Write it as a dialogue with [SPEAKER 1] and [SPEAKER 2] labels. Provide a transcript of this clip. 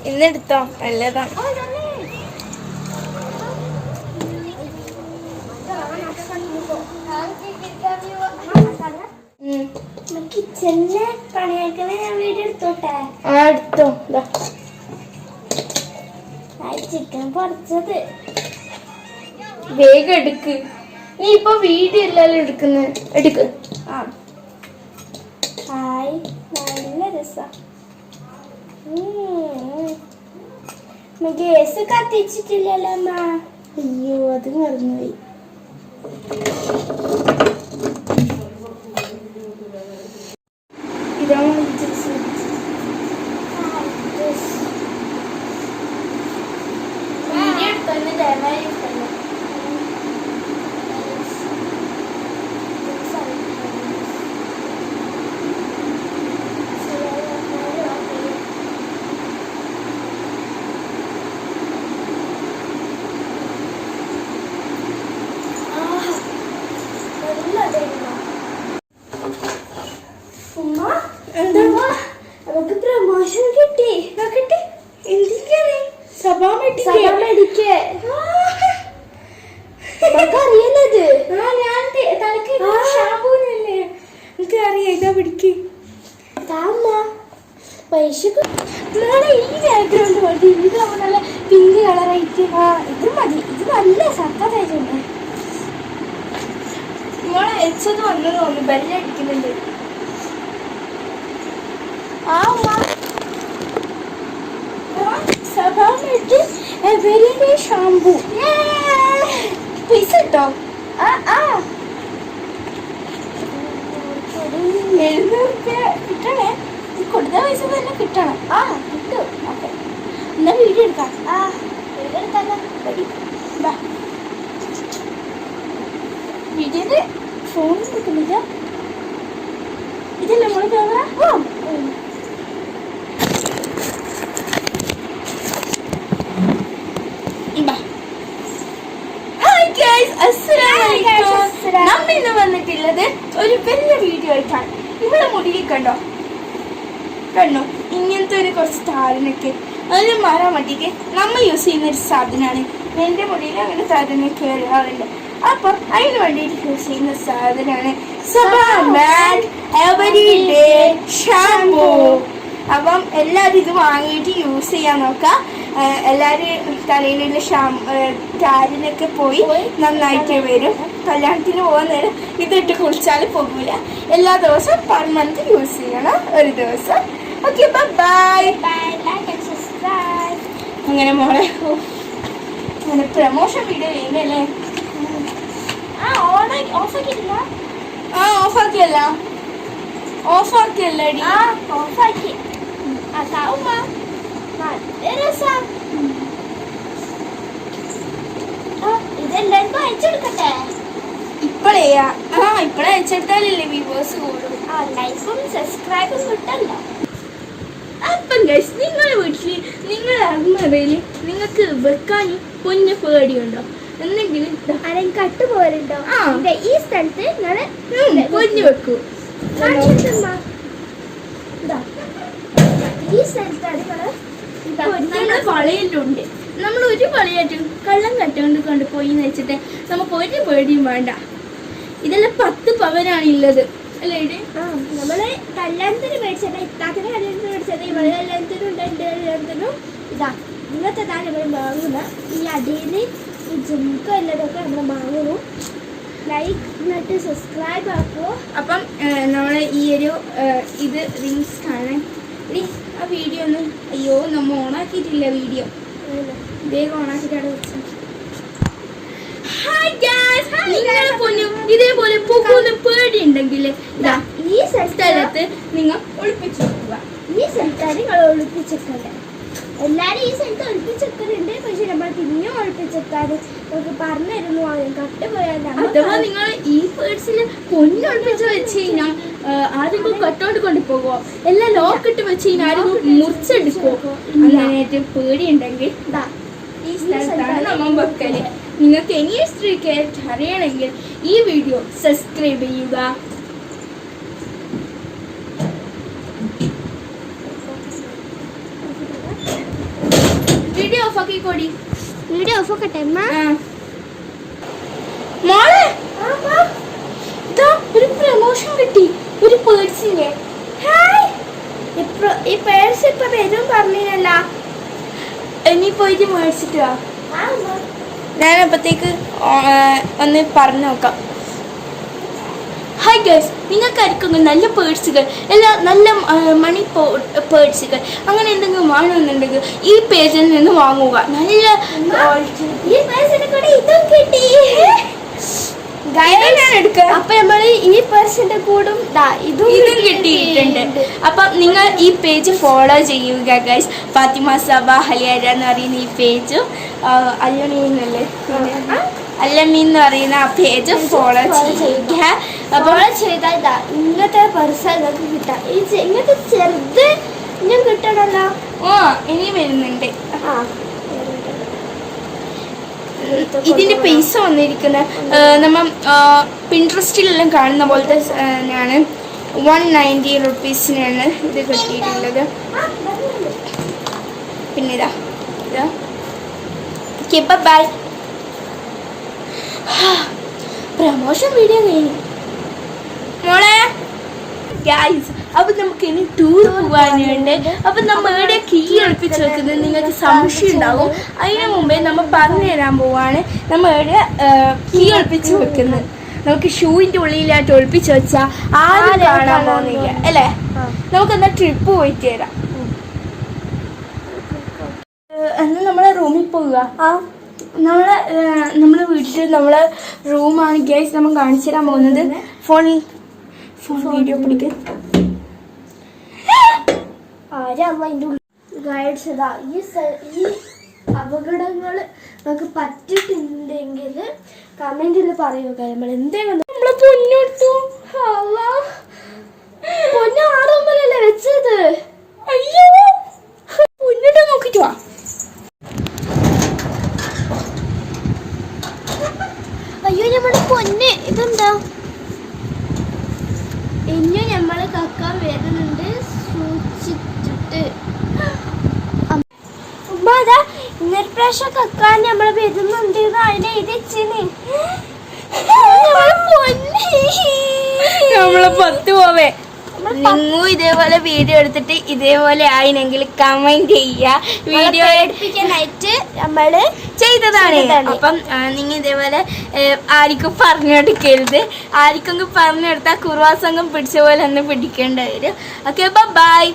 [SPEAKER 1] ഇന്നെടുത്തോ നല്ലതാണ്.
[SPEAKER 2] കിച്ചണിലെ പണിയാക്കുന്ന ഞാൻ വീഡിയോ എടുത്തോട്ടെ.
[SPEAKER 1] എടുത്തോ.
[SPEAKER 2] ചിക്കൻ പൊറിച്ചത്
[SPEAKER 1] വേഗം എടുക്ക്. നീ ഇപ്പൊ വീഡിയോ എല്ലാം എടുക്കുന്നത് എടുക്ക്.
[SPEAKER 2] ഹായ്, നല്ല രസം. ഗ്യാസ് കത്തിച്ചിട്ടില്ലല്ലോ അമ്മ.
[SPEAKER 1] അയ്യോ, അത് മറന്നുപോയി. ഇതാണ്
[SPEAKER 2] നമുക്ക് പ്രമോഷൻ കിട്ടി. നോക്കട്ടെ എന്തൊക്കെയാണ്. അറിയാലത് ഞാൻ ഷാമ്പൂനല്ലേ
[SPEAKER 1] എനിക്ക് അറിയാം. ഇതാ പിടിക്ക്.
[SPEAKER 2] പൈസക്ക് ഈ ബാക്ക്ഗ്രൗണ്ട് മതി. ഇത് നല്ല പിങ്ക് കളറായിട്ട്. ഇത് മതി. ഇത് നല്ല സക്കത്തായിട്ടുണ്ട്.
[SPEAKER 1] നിങ്ങളെ എച്ചത് വന്നു തോന്നുന്നു. ബെല്ലടിക്കുന്നുണ്ട്.
[SPEAKER 2] ഷാമ്പൂ
[SPEAKER 1] പൈസ കിട്ടോ?
[SPEAKER 2] 700 കിട്ടണേ. കൊടുത്ത പൈസ തന്നെ കിട്ടണം. കിട്ടും. ഓക്കെ, എന്നാ വീഡിയോ എടുക്കാം. വീഡിയോ എടുക്കാല്ലോ. വീഡിയോയില് ഫോൺ എടുക്കുന്നില്ല. ഇതല്ലേ നമ്മള് ക്യാമറ.
[SPEAKER 1] നമ്മിന്ന് വന്നിട്ടുള്ളത് ഒരു വലിയ വീഡിയോ ആയിട്ടാണ്. ഇവിടെ മുടിയിൽ കണ്ടോ ഇങ്ങനത്തെ ഒരു കുറച്ച് താരനൊക്കെ അതിന് മാറാൻ വേണ്ടിയിട്ട് നമ്മൾ യൂസ് ചെയ്യുന്ന ഒരു സാധനമാണ്. എൻ്റെ മുടിയിൽ അങ്ങനെ താരനൊക്കെ വരാറുണ്ട്. അപ്പം അതിന് വേണ്ടിയിട്ട് യൂസ് ചെയ്യുന്ന സാധനമാണ് എവരിഡേ ഷാമ്പൂ. അപ്പം എല്ലാവരും ഇത് വാങ്ങിയിട്ട് യൂസ് ചെയ്യാൻ നോക്കാം. എല്ലാവരും തലയിലുള്ള താരനൊക്കെ പോയി നന്നായിട്ട് വരും. കല്യാണത്തിന് പോകുന്ന നേരം ഇതിട്ട് കുളിച്ചാൽ പോകില്ല. എല്ലാ ദിവസവും പെർ മന്ത് യൂസ് ചെയ്യണം. ഒരു ദിവസം. Okay, bye. അങ്ങനെ മോളെ അങ്ങനെ പ്രമോഷൻ വീഡിയോ ചെയ്യുന്നല്ലേ. ഓഫാക്കിയല്ലടി.
[SPEAKER 2] ഓഫാക്കി. ഇതെല്ലാവർക്കും അയച്ചെടുക്കട്ടെ.
[SPEAKER 1] ഇപ്പഴേ അയച്ചെടുത്താലല്ലേ വ്യൂവേഴ്സ് കൂടും.
[SPEAKER 2] ലൈക്കും സബ്സ്ക്രൈബും കിട്ടല്ലോ.
[SPEAKER 1] അപ്പം ഗൈസ്, നിങ്ങളുടെ വീട്ടില് നിങ്ങളുടെ അമ്മയില് നിങ്ങൾക്ക് വെക്കാൻ കുഞ്ഞു പേടിയുണ്ടോ? എന്തെങ്കിലും
[SPEAKER 2] ആരെങ്കിലും കട്ടുപോലുണ്ടോ? ഈ സ്ഥലത്ത്
[SPEAKER 1] കുഞ്ഞു വെക്കൂ.
[SPEAKER 2] ഈ സ്ഥലത്താണ്
[SPEAKER 1] വളയിലുണ്ട്. നമ്മൾ ഒരു വളയായിട്ടും കള്ളം കട്ടുകൊണ്ട് കൊണ്ടുപോയി എന്ന് വെച്ചിട്ട് നമുക്ക് ഒരു പേടിയും വേണ്ട. ഇതെല്ലാം 10 പവനാണ് ഉള്ളത് അല്ലേ?
[SPEAKER 2] നമ്മള് കല്യാണത്തിന് മേടിച്ചത്, ഇത്താത്തിന് കല്യാണത്തിന് മേടിച്ചത്, ഇവളെ കല്യാണത്തിനും ഉണ്ട്, എൻ്റെ കല്യാണത്തിനും. ഇന്നത്തെതാണ് നമ്മൾ വാങ്ങുന്നത്. ഈ അടിയിൽ ഈ ജുമുക്ക എല്ലാതൊക്കെ നമ്മൾ വാങ്ങുന്നു. ലൈക്ക് എന്നിട്ട് സബ്സ്ക്രൈബ് ആക്കുമോ.
[SPEAKER 1] അപ്പം നമ്മളെ ഈ ഒരു ഇത് റിങ്സ് കാണാൻ ആ വീഡിയോ ഒന്ന് അയ്യോ നമ്മൾ ഓണാക്കിയിട്ടില്ല. വീഡിയോ വേഗം ഓണാക്കിയിട്ടാണ് വെച്ചത്. ഇതേപോലെ പോകുന്ന പേടി ഉണ്ടെങ്കിൽ ഈ സ്ഥലത്ത് നിങ്ങൾ ഒളിപ്പിച്ചു വെക്കുക.
[SPEAKER 2] ഈ സ്ഥലത്താണ് നിങ്ങൾ ഒളിപ്പിച്ചെക്കണ്ടേ. എല്ലാരും ഈ സ്ഥലത്ത് ഒളിപ്പിച്ചെക്കുന്നുണ്ട്. പക്ഷെ നമ്മൾ പിന്നെയും ഒളിപ്പിച്ചെക്കാറ് നമുക്ക് പറഞ്ഞിരുന്നു. കട്ടുപോയാൽ
[SPEAKER 1] അഥവാ നിങ്ങൾ ഈ പേഴ്സിൽ പൊന്നൊളിപ്പിച്ച് വെച്ച് കഴിഞ്ഞാൽ ആരെങ്കിലും കട്ടോണ്ട് കൊണ്ടുപോകുമോ? എല്ലാം ലോക്കിട്ട് വെച്ച് കഴിഞ്ഞാൽ ആരെങ്കിലും മുറിച്ചെടുക്കുമോ? അങ്ങനെയായിട്ട് പേടിയുണ്ടെങ്കിൽ ഈ സ്ഥലത്താണ് നമ്മൾ വെക്കല്. നിങ്ങൾക്ക് ഇനി ഹിസ്റ്ററി അറിയണമെങ്കിൽ ഈ വീഡിയോ സബ്സ്ക്രൈബ് ചെയ്യുക. ഓഫ് ആക്കിക്കോടി.
[SPEAKER 2] വീഡിയോ ഓഫ് ആക്കട്ടെ അമ്മ.
[SPEAKER 1] മോളെ ഇതാ ഒരു പ്രമോഷൻ കിട്ടി ഒരു പേഴ്സിന്.
[SPEAKER 2] ഈ പേഴ്സ് ഇപ്പൊ വരും പറഞ്ഞില്ല.
[SPEAKER 1] ഇനി പോയിട്ട് മേടിച്ചിട്ട് വാ. ഞാൻ അപ്പത്തേക്ക് ഒന്ന് പറഞ്ഞു നോക്കാം. ഹായ് ഗൈസ്, നിങ്ങൾക്കായിരിക്കും നല്ല പേഴ്സുകൾ എല്ലാ നല്ല മണി പേഴ്സുകൾ അങ്ങനെ എന്തെങ്കിലും വാങ്ങുന്നുണ്ടെങ്കിൽ ഈ പേജിൽ നിന്ന് വാങ്ങുക. നല്ല
[SPEAKER 2] ഈ പേഴ്സിനെ കൂടെ ഇതും കിട്ടി.
[SPEAKER 1] അപ്പൊ
[SPEAKER 2] നമ്മൾ ഈ പേഴ്സിന്റെ കൂടും ഇതും
[SPEAKER 1] കിട്ടിയിട്ടുണ്ട്. അപ്പൊ നിങ്ങൾ ഈ പേജ് ഫോളോ ചെയ്യുക ഗൈസ്. ഫാത്തിമ സബ ഹലിയാര എന്ന് പറയുന്ന ഈ പേജും അല്ലമീന്നല്ലേ അല്ലമീൻ എന്ന് പറയുന്ന ആ പേജ് ഫോളോ ചെയ്യുക.
[SPEAKER 2] അപ്പോൾ ചെയ്താൽ ഇങ്ങനത്തെ പേഴ്സ് നിങ്ങൾക്ക് കിട്ടാം. ഇങ്ങനത്തെ ചെറുത് ഞാൻ കിട്ടണല്ലോ.
[SPEAKER 1] ഇനി വരുന്നുണ്ട്. ഇതിന്റെ പൈസ വന്നിരിക്കുന്നത് നമ്മ പിൻട്രസ്റ്റിലെല്ലാം കാണുന്ന പോലത്തെ ആണ്. 190 റുപ്പീസിനാണ് ഇത് കിട്ടിയിട്ടുള്ളത്. പിന്നെ ഇതാ ബൈ. പ്രമോഷൻ വീഡിയോ കഴിഞ്ഞു മോളെ. ഗൈസ്, അപ്പൊ നമുക്ക് ഇനി ടൂർ പോകാനുണ്ട്. അപ്പൊ നമ്മൾ എവിടെ കീ ഒളിപ്പിച്ച് വെക്കുന്നത് നിങ്ങൾക്ക് സംശയം ഉണ്ടാവും. അതിന് മുമ്പേ നമ്മൾ പറഞ്ഞു തരാൻ പോവാണ് നമ്മൾ എവിടെ കീ ഒളിപ്പിച്ച് വെക്കുന്നത്. നമുക്ക് ഷൂവിന്റെ ഉള്ളിലായിട്ട് ഒളിപ്പിച്ച് വെച്ചാൽ ആരും കാണാൻ പോകുന്നില്ല അല്ലേ. നമുക്കെന്നാ ട്രിപ്പ് പോയിട്ട് തരാം. എന്നാൽ നമ്മളെ റൂമിൽ പോവുക. നമ്മളെ വീട്ടിൽ നമ്മളെ റൂമാണ് ഗൈസ് നമ്മൾ കാണിച്ചു തരാൻ പോകുന്നത്. ഫോൺ വീഡിയോ പിടിക്കാൻ
[SPEAKER 2] ഗൈഡ്സ് ഇതാ ഈ അപകടങ്ങൾ നമുക്ക് പറ്റിയിട്ടുണ്ടെങ്കിൽ കമന്റിൽ പറയുക. നമ്മൾ എന്തെങ്കിലും
[SPEAKER 1] നമ്മളെ പൊന്നെടുത്തു.
[SPEAKER 2] പൊന്നെ ആറുമ്പലല്ലേ വെച്ചത്.
[SPEAKER 1] അയ്യോ പൊന്നിട്ട് നോക്കിട്ട് വാ.
[SPEAKER 2] അയ്യോ നമ്മുടെ പൊന്ന് ഇതെന്താ. ഇനി നമ്മള് കക്കാൻ വരുന്നുണ്ട് സൂക്ഷിച്ചിട്ട്. ഉമ്മാതാ ഇന്നൊരു പ്രാവശ്യം കക്കാൻ നമ്മൾ വരുന്നുണ്ട്. അതിനെ എഴുതിച്ചിന്
[SPEAKER 1] നമ്മളെ 10 പോവേ. നിങ്ങൾ ഇതേപോലെ വീഡിയോ എടുത്തിട്ട് ഇതേപോലെ ആയിനെങ്കിൽ കമന്റ് ചെയ്യുക. വീഡിയോ
[SPEAKER 2] എടുപ്പിക്കാനായിട്ട് നമ്മള്
[SPEAKER 1] ചെയ്തതാണ്. അപ്പം നിങ്ങൾ ഇതേപോലെ ആർക്കും പറഞ്ഞെടുക്കരുത്. ആർക്കെങ്കിലും പറഞ്ഞെടുത്താൽ കുറുവാ സംഘം പിടിച്ച പോലെ ഒന്ന് പിടിക്കേണ്ടി വരും. Okay bye.